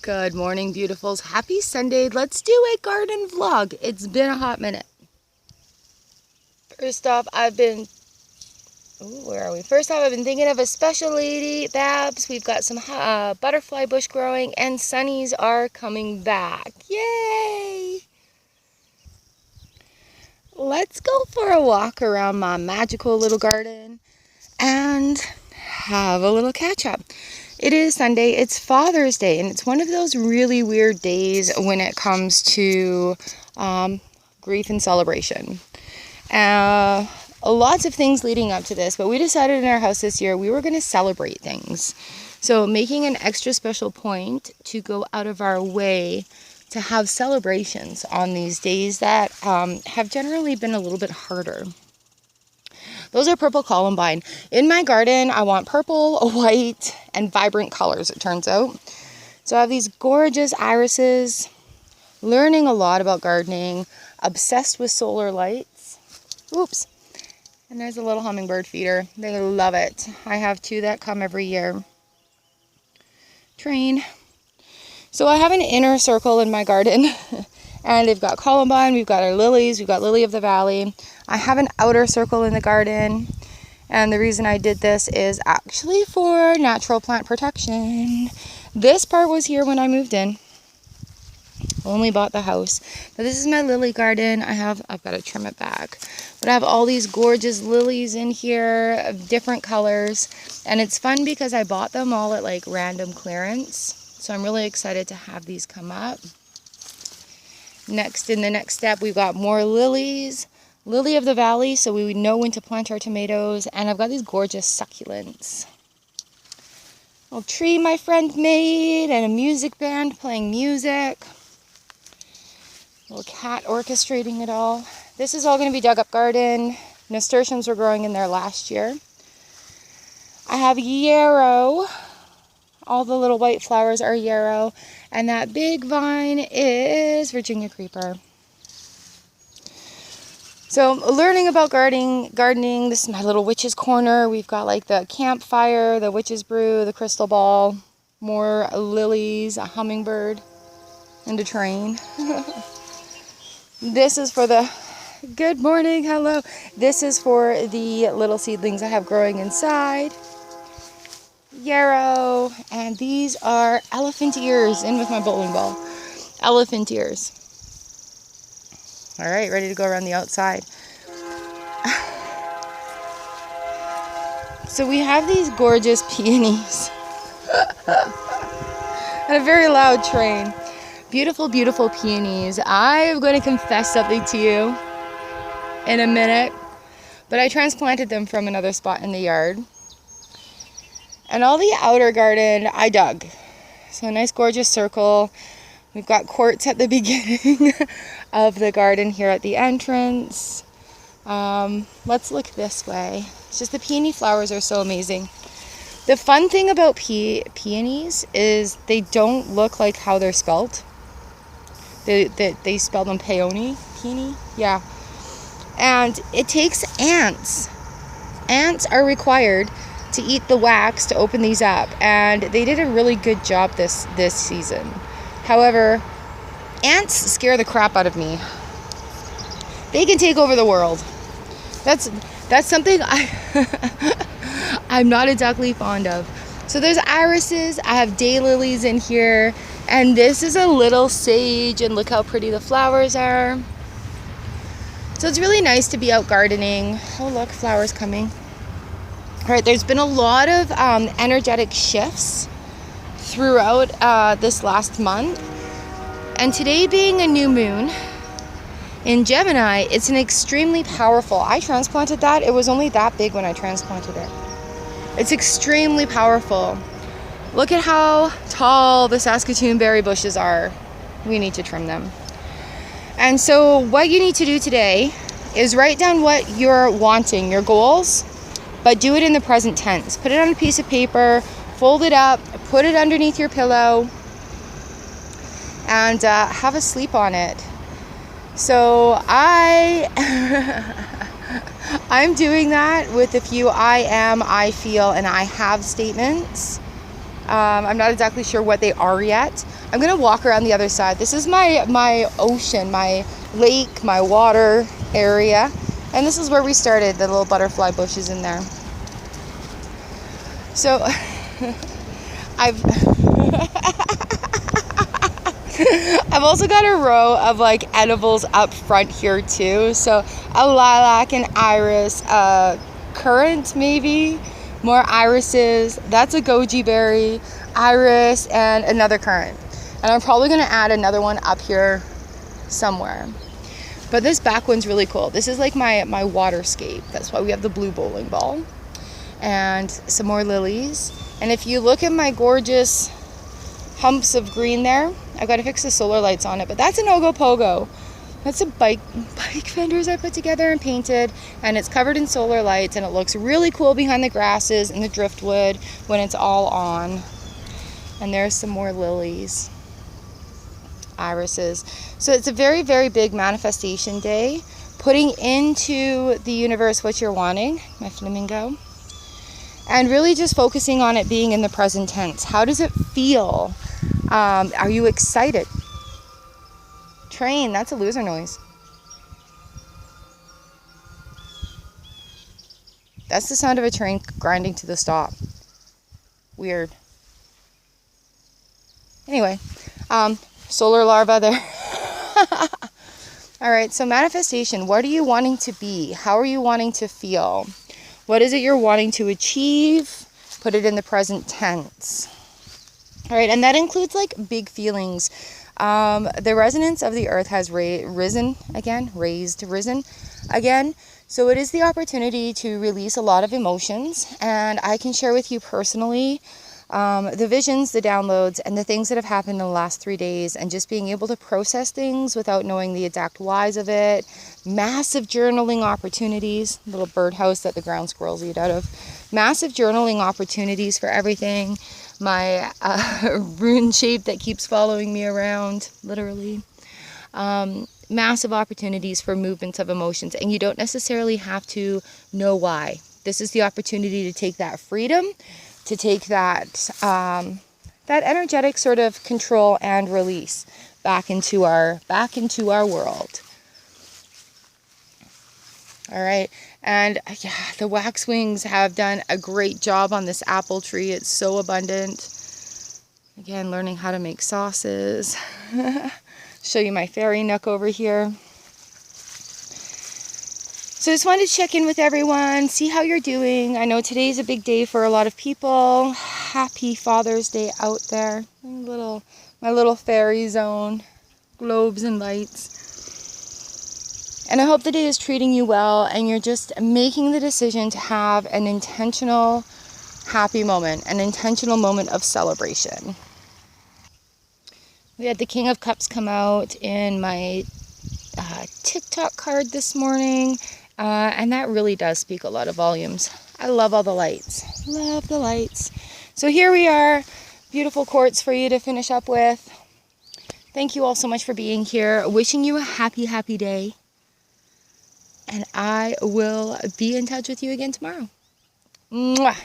Good morning, beautifuls. Happy Sunday. Let's do a garden vlog. It's been a hot minute. First off, I've been thinking of a special lady, Babs. We've got some butterfly bush growing, and sunnies are coming back. Yay! Let's go for a walk around my magical little garden and have a little catch up. It is Sunday, it's Father's Day, and it's one of those really weird days when it comes to grief and celebration. Lots of things leading up to this, but we decided in our house this year we were going to celebrate things. So making an extra special point to go out of our way to have celebrations on these days that have generally been a little bit harder. Those are purple columbine. In my garden, I want purple, white, and vibrant colors, it turns out. So I have these gorgeous irises, learning a lot about gardening, obsessed with solar lights. Oops. And there's a little hummingbird feeder. They love it. I have two that come every year. Train. So I have an inner circle in my garden. And they've got columbine, we've got our lilies, we've got lily of the valley. I have an outer circle in the garden. And the reason I did this is actually for natural plant protection. This part was here when I moved in. Only bought the house. But this is my lily garden. I've got to trim it back. But I have all these gorgeous lilies in here of different colors. And it's fun because I bought them all at like random clearance. So I'm really excited to have these come up. Next, in the next step, we've got more lilies. Lily of the valley, so we know when to plant our tomatoes. And I've got these gorgeous succulents. A little tree my friend made, and a music band playing music. A little cat orchestrating it all. This is all going to be dug up garden. Nasturtiums were growing in there last year. I have yarrow. All the little white flowers are yarrow. And that big vine is Virginia creeper. So learning about gardening, this is my little witch's corner. We've got like the campfire, the witch's brew, the crystal ball, more lilies, a hummingbird, and a train. This is for the, good morning, hello. This is for the little seedlings I have growing inside. Yarrow, and these are elephant ears, in with my bowling ball. Elephant ears. All right, ready to go around the outside. So we have these gorgeous peonies. And a very loud train. Beautiful, beautiful peonies. I am going to confess something to you in a minute, but I transplanted them from another spot in the yard. And all the outer garden, I dug. So a nice gorgeous circle. We've got quartz at the beginning of the garden here at the entrance. Let's look this way. It's just the peony flowers are so amazing. The fun thing about peonies is they don't look like how they're spelled. They spell them peony, peony, yeah. And it takes ants. Ants are required to eat the wax to open these up, and they did a really good job this season. However, ants scare the crap out of me. They can take over the world. That's something I'm not exactly fond of. So there's irises, I have daylilies in here, and this is a little sage, and look how pretty the flowers are. So it's really nice to be out gardening. Oh look, flowers coming. All right, there's been a lot of energetic shifts throughout this last month. And today being a new moon in Gemini, it's an extremely powerful. I transplanted that. It was only that big when I transplanted it. It's extremely powerful. Look at how tall the Saskatoon berry bushes are. We need to trim them. And so what you need to do today is write down what you're wanting, your goals, but do it in the present tense. Put it on a piece of paper, fold it up, put it underneath your pillow, and have a sleep on it. So I'm doing that with a few I am, I feel, and I have statements. I'm not exactly sure what they are yet. I'm gonna walk around the other side. This is my ocean, my lake, my water area. And this is where we started, the little butterfly bushes in there. So I've I've also got a row of like edibles up front here too. So a lilac, an iris, a currant maybe, more irises. That's a goji berry, iris, and another currant. And I'm probably gonna add another one up here somewhere. But this back one's really cool. This is like my waterscape. That's why we have the blue bowling ball. And some more lilies. And if you look at my gorgeous humps of green there, I've got to fix the solar lights on it, but that's an Ogopogo. That's a bike fenders I put together and painted, and it's covered in solar lights, and it looks really cool behind the grasses and the driftwood when it's all on. And there's some more lilies, irises. So it's a very, very big manifestation day, putting into the universe what you're wanting, my flamingo, and really just focusing on it being in the present tense. How does it feel? Are you excited? Train, that's a loser noise. That's the sound of a train grinding to the stop. Weird. Anyway, solar larva there. All right, so manifestation. What are you wanting to be? How are you wanting to feel? What is it you're wanting to achieve? Put it in the present tense. All right, and that includes like big feelings. The resonance of the earth has risen again. So it is the opportunity to release a lot of emotions. And I can share with you personally the visions, the downloads, and the things that have happened in the last 3 days, and just being able to process things without knowing the exact whys of it. Massive journaling opportunities, little birdhouse that the ground squirrels eat out of. Massive journaling opportunities for everything. My rune shape that keeps following me around, literally. Massive opportunities for movements of emotions, and you don't necessarily have to know why. This is the opportunity to take that freedom, to take that that energetic sort of control and release back into our world. All right, and yeah, the waxwings have done a great job on this apple tree. It's so abundant. Again, learning how to make sauces. Show you my fairy nook over here. So just wanted to check in with everyone, see how you're doing. I know today's a big day for a lot of people. Happy Father's Day out there. My little fairy zone, globes and lights. And I hope the day is treating you well, and you're just making the decision to have an intentional, happy moment, an intentional moment of celebration. We had the King of Cups come out in my TikTok card this morning, and that really does speak a lot of volumes. I love all the lights. Love the lights. So here we are, beautiful quartz for you to finish up with. Thank you all so much for being here. Wishing you a happy, happy day. And I will be in touch with you again tomorrow. Mwah.